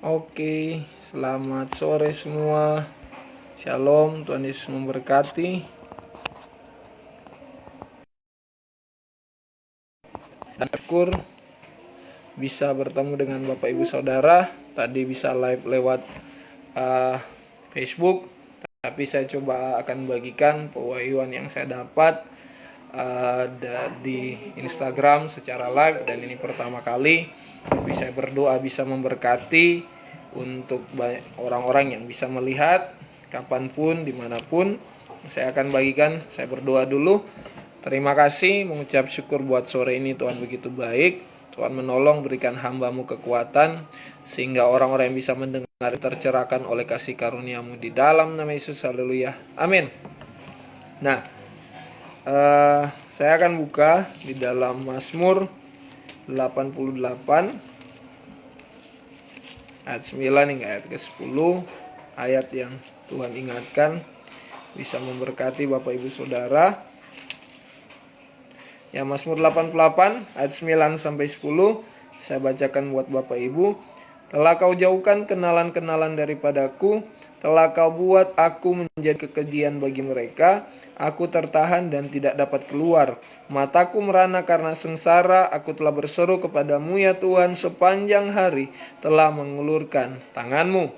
Oke, selamat sore semua. Shalom, Tuhan Yesus memberkati. Dan syukur bisa bertemu dengan Bapak Ibu Saudara. Tadi bisa live lewat Facebook, tapi saya coba akan bagikan pewahyuan yang saya dapat di Instagram secara live, dan ini pertama kali. Tapi saya berdoa bisa memberkati untuk orang-orang yang bisa melihat kapanpun, dimanapun. Saya akan bagikan. Saya berdoa dulu. Terima kasih, mengucap syukur buat sore ini. Tuhan begitu baik. Tuhan menolong, berikan hamba-Mu kekuatan sehingga orang-orang yang bisa mendengar tercerahkan oleh kasih karunia-Mu di dalam nama Yesus. Haleluya. Amin. Nah, saya akan buka di dalam Mazmur 88 ayat 9 hingga ayat ke-10, ayat yang Tuhan ingatkan bisa memberkati Bapak Ibu Saudara. Ya, Mazmur 88 ayat 9 sampai 10 saya bacakan buat Bapak Ibu. Telah Kau jauhkan kenalan-kenalan daripadaku, telah Kau buat aku menjadi kekejian bagi mereka. Aku tertahan dan tidak dapat keluar. Mataku merana karena sengsara. Aku telah berseru kepadamu ya Tuhan, sepanjang hari telah mengulurkan tangan-Mu.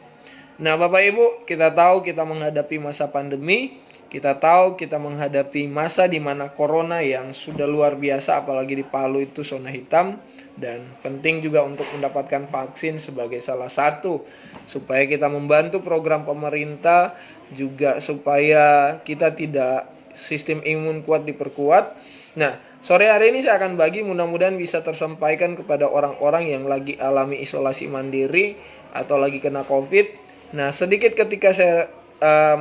Nah Bapak Ibu, kita tahu kita menghadapi masa pandemi. Kita tahu kita menghadapi masa di mana corona yang sudah luar biasa, apalagi di Palu itu zona hitam. Dan penting juga untuk mendapatkan vaksin sebagai salah satu supaya kita membantu program pemerintah, juga supaya kita tidak sistem imun kuat diperkuat. Nah, sore hari ini saya akan bagi, mudah-mudahan bisa tersampaikan kepada orang-orang yang lagi alami isolasi mandiri atau lagi kena COVID. Nah, sedikit ketika saya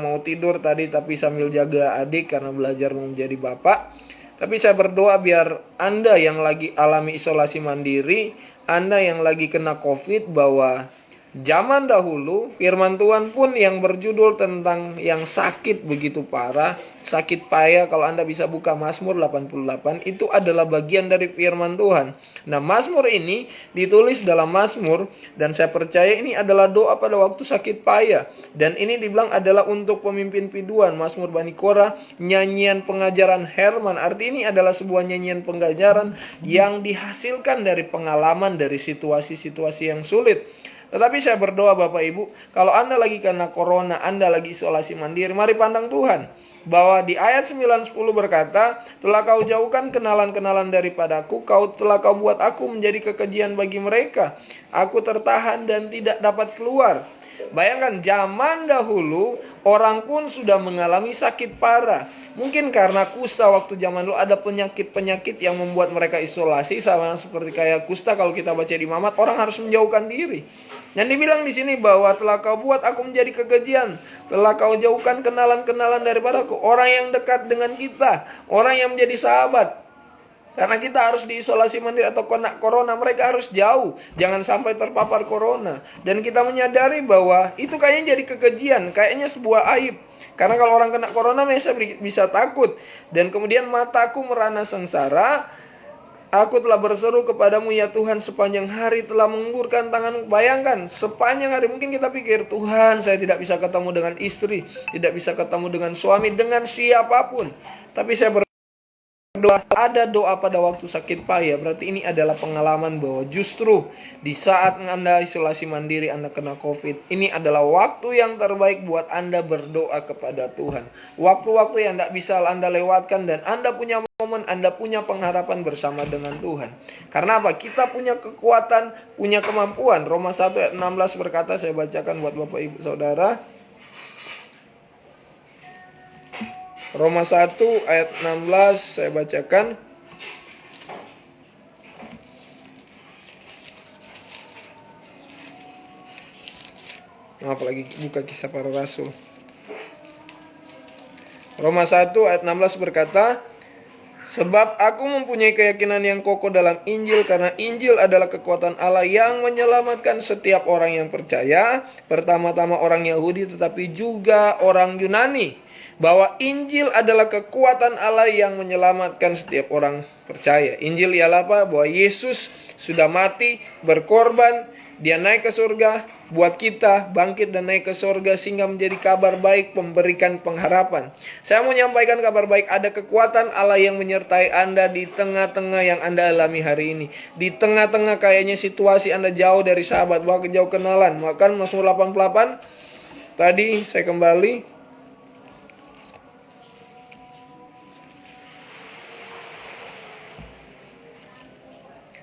mau tidur tadi tapi sambil jaga adik karena belajar mau menjadi bapak. Tapi saya berdoa biar Anda yang lagi alami isolasi mandiri, Anda yang lagi kena COVID, bahwa zaman dahulu firman Tuhan pun yang berjudul tentang yang sakit begitu parah, sakit payah. Kalau Anda bisa buka Mazmur 88, itu adalah bagian dari firman Tuhan. Nah, Mazmur ini ditulis dalam Mazmur, dan saya percaya ini adalah doa pada waktu sakit payah. Dan ini dibilang adalah untuk pemimpin biduan, Mazmur Bani Korah, nyanyian pengajaran Herman. Arti ini adalah sebuah nyanyian pengajaran yang dihasilkan dari pengalaman, dari situasi-situasi yang sulit. Tetapi saya berdoa Bapak Ibu, kalau Anda lagi kena corona, Anda lagi isolasi mandiri, mari pandang Tuhan. Bahwa di ayat 9-10 berkata, telah Kau jauhkan kenalan-kenalan daripadaku, telah Kau buat aku menjadi kekejian bagi mereka. Aku tertahan dan tidak dapat keluar. Bayangkan zaman dahulu orang pun sudah mengalami sakit parah. Mungkin karena kusta waktu zaman dulu ada penyakit-penyakit yang membuat mereka isolasi, sama seperti kayak kusta kalau kita baca di Mamat, orang harus menjauhkan diri. Dan dibilang di sini bahwa telah Kau buat aku menjadi kekejian, telah Kau jauhkan kenalan-kenalan daripadaku, orang yang dekat dengan kita, orang yang menjadi sahabat. Karena kita harus diisolasi mandiri atau kena corona, mereka harus jauh, jangan sampai terpapar corona. Dan kita menyadari bahwa itu kayaknya jadi kekejian, kayaknya sebuah aib. Karena kalau orang kena corona bisa takut. Dan kemudian mataku merana sengsara. Aku telah berseru kepadamu ya Tuhan, sepanjang hari telah mengulurkan tangan. Bayangkan, sepanjang hari mungkin kita pikir, Tuhan saya tidak bisa ketemu dengan istri, tidak bisa ketemu dengan suami, dengan siapapun. Tapi saya ada doa pada waktu sakit payah. Berarti ini adalah pengalaman bahwa justru di saat Anda isolasi mandiri, Anda kena COVID, ini adalah waktu yang terbaik buat Anda berdoa kepada Tuhan. Waktu-waktu yang tidak bisa Anda lewatkan, dan Anda punya momen, Anda punya pengharapan bersama dengan Tuhan. Karena apa? Kita punya kekuatan, punya kemampuan. Roma 1 ayat 16 berkata, saya bacakan buat Bapak Ibu Saudara. Roma 1 ayat 16 saya bacakan. Maaf, lagi buka Kisah Para Rasul. Roma 1 ayat 16 berkata, sebab aku mempunyai keyakinan yang kokoh dalam Injil, karena Injil adalah kekuatan Allah yang menyelamatkan setiap orang yang percaya, pertama-tama orang Yahudi tetapi juga orang Yunani. bahwa Injil adalah kekuatan Allah yang menyelamatkan setiap orang percaya. Injil ialah apa? Bahwa Yesus sudah mati, berkorban, dia naik ke surga buat kita, bangkit dan naik ke surga sehingga menjadi kabar baik, memberikan pengharapan. Saya mau menyampaikan kabar baik, ada kekuatan Allah yang menyertai Anda di tengah-tengah yang Anda alami hari ini. Di tengah-tengah kayaknya situasi Anda jauh dari sahabat, bahkan jauh kenalan. Bahkan Mazmur 88, tadi saya kembali.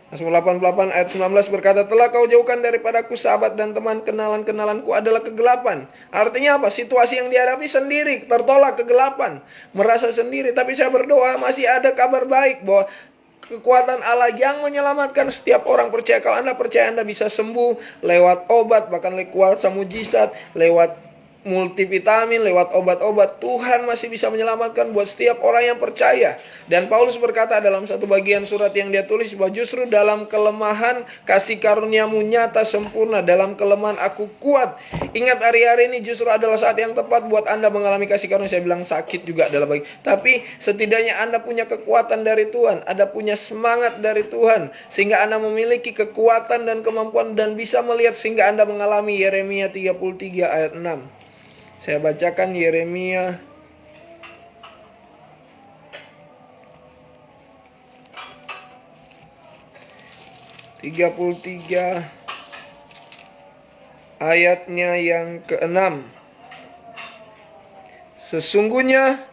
Mazmur 88 ayat 19 berkata, telah kau jauhkan daripadaku sahabat dan teman, kenalan-kenalanku adalah kegelapan. Artinya apa? Situasi yang dihadapi sendiri, tertolak kegelapan, merasa sendiri. Tapi saya berdoa masih ada kabar baik bahwa kekuatan Allah yang menyelamatkan setiap orang percaya. Kalau Anda percaya Anda bisa sembuh lewat obat, bahkan lewat kuasa mujizat, lewat multivitamin, lewat obat-obat, Tuhan masih bisa menyelamatkan buat setiap orang yang percaya. Dan Paulus berkata dalam satu bagian surat yang dia tulis bahwa justru dalam kelemahan kasih karuniamu nyata sempurna, dalam kelemahan aku kuat. Ingat hari-hari ini justru adalah saat yang tepat buat Anda mengalami kasih karunia. Saya bilang sakit juga adalah baik, tapi setidaknya Anda punya kekuatan dari Tuhan, Anda punya semangat dari Tuhan, sehingga Anda memiliki kekuatan dan kemampuan dan bisa melihat sehingga Anda mengalami Yeremia 33 ayat 6. Saya bacakan Yeremia 33 ayatnya yang ke-6. Sesungguhnya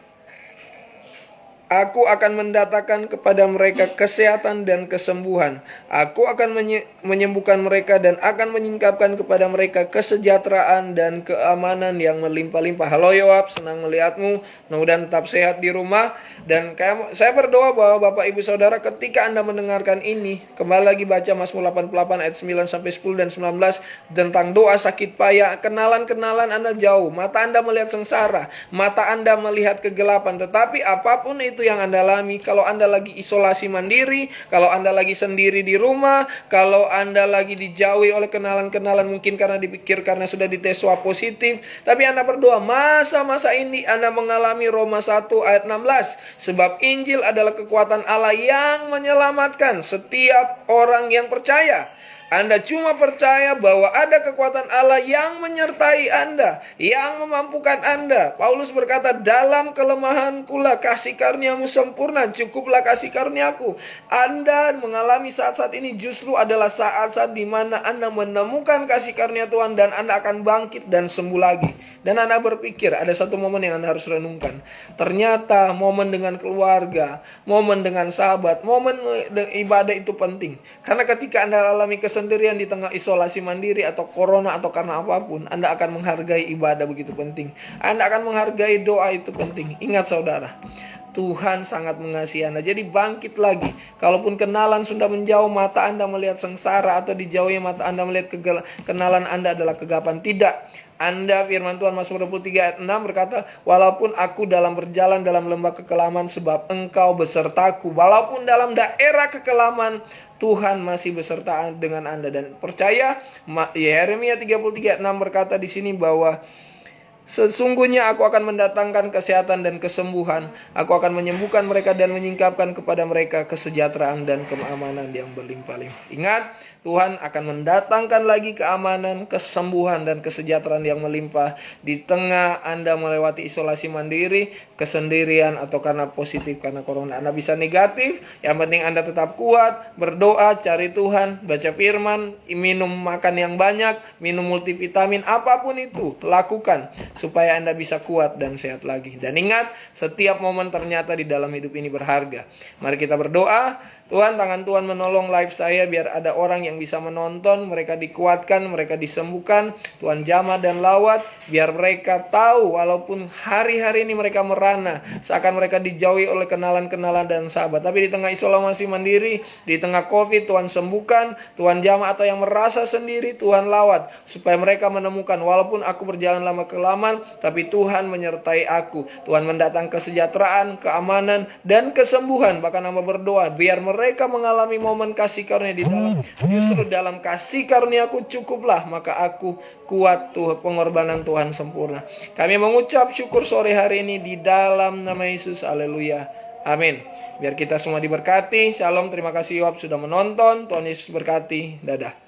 aku akan mendatangkan kepada mereka kesehatan dan kesembuhan. Aku akan menyembuhkan mereka dan akan menyingkapkan kepada mereka kesejahteraan dan keamanan yang melimpah-limpah. Halo Yoab, senang melihatmu. Mudah-mudahan tetap sehat di rumah. Dan saya berdoa bahwa Bapak Ibu Saudara ketika Anda mendengarkan ini, kembali lagi baca Mazmur 88 ayat 9 sampai 10 dan 19 tentang doa sakit payah. Kenalan-kenalan Anda jauh, mata Anda melihat sengsara, mata Anda melihat kegelapan. Tetapi apapun itu yang Anda alami, kalau Anda lagi isolasi mandiri, kalau Anda lagi sendiri di rumah, kalau Anda lagi dijauhi oleh kenalan-kenalan, mungkin karena dipikir karena sudah dites swab positif, tapi Anda berdoa, masa-masa ini Anda mengalami Roma 1 ayat 16, sebab Injil adalah kekuatan Allah yang menyelamatkan setiap orang yang percaya. Anda cuma percaya bahwa ada kekuatan Allah yang menyertai Anda, yang memampukan Anda. Paulus berkata, dalam kelemahankulah kasih karuniamu sempurna, cukuplah kasih karuniaku. Anda mengalami saat-saat ini justru adalah saat-saat di mana Anda menemukan kasih karunia Tuhan dan Anda akan bangkit dan sembuh lagi. Dan Anda berpikir, ada satu momen yang Anda harus renungkan. Ternyata momen dengan keluarga, momen dengan sahabat, momen ibadah itu penting. Karena ketika Anda alami sendirian di tengah isolasi mandiri atau corona atau karena apapun, Anda akan menghargai ibadah begitu penting. Anda akan menghargai doa itu penting. Ingat saudara, Tuhan sangat mengasihi Anda. Jadi bangkit lagi. Kalaupun kenalan sudah menjauh, mata Anda melihat sengsara, atau dijauhi mata Anda melihat kenalan Anda adalah kegelapan. Tidak. Anda, firman Tuhan Mazmur 23 ayat 6 berkata, walaupun aku berjalan dalam lembah kekelaman, sebab Engkau besertaku. Walaupun dalam daerah kekelaman, Tuhan masih beserta dengan Anda. Dan percaya, Yeremia 33 ayat 6 berkata di sini bahwa sesungguhnya aku akan mendatangkan kesehatan dan kesembuhan. Aku akan menyembuhkan mereka dan menyingkapkan kepada mereka kesejahteraan dan keamanan yang berlimpah-limpah. Ingat, Tuhan akan mendatangkan lagi keamanan, kesembuhan, dan kesejahteraan yang melimpah di tengah Anda melewati isolasi mandiri, kesendirian, atau karena positif karena corona. Anda bisa negatif, yang penting Anda tetap kuat, berdoa, cari Tuhan, baca firman, minum makan yang banyak, minum multivitamin, apapun itu, lakukan supaya Anda bisa kuat dan sehat lagi. Dan ingat, setiap momen ternyata di dalam hidup ini berharga. Mari kita berdoa. Tuhan, tangan Tuhan menolong live saya biar ada orang yang bisa menonton, mereka dikuatkan, mereka disembuhkan. Tuhan jamah dan lawat, biar mereka tahu walaupun hari-hari ini mereka merana, seakan mereka dijauhi oleh kenalan-kenalan dan sahabat. Tapi di tengah isolasi mandiri, di tengah COVID, Tuhan sembuhkan, Tuhan jamah, atau yang merasa sendiri, Tuhan lawat. Supaya mereka menemukan, walaupun aku berjalan lama kelamaan, tapi Tuhan menyertai aku. Tuhan mendatang kesejahteraan, keamanan, dan kesembuhan. Bahkan hamba berdoa, biar mereka mereka mengalami momen kasih karunia di dalam, justru dalam kasih karunia-Ku cukuplah, maka aku kuat. Tuhan, pengorbanan Tuhan sempurna. Kami mengucap syukur sore hari ini di dalam nama Yesus. Haleluya. Amin. Biar kita semua diberkati. Shalom. Terima kasih Yoab sudah menonton. Tuhan Yesus berkati. Dadah.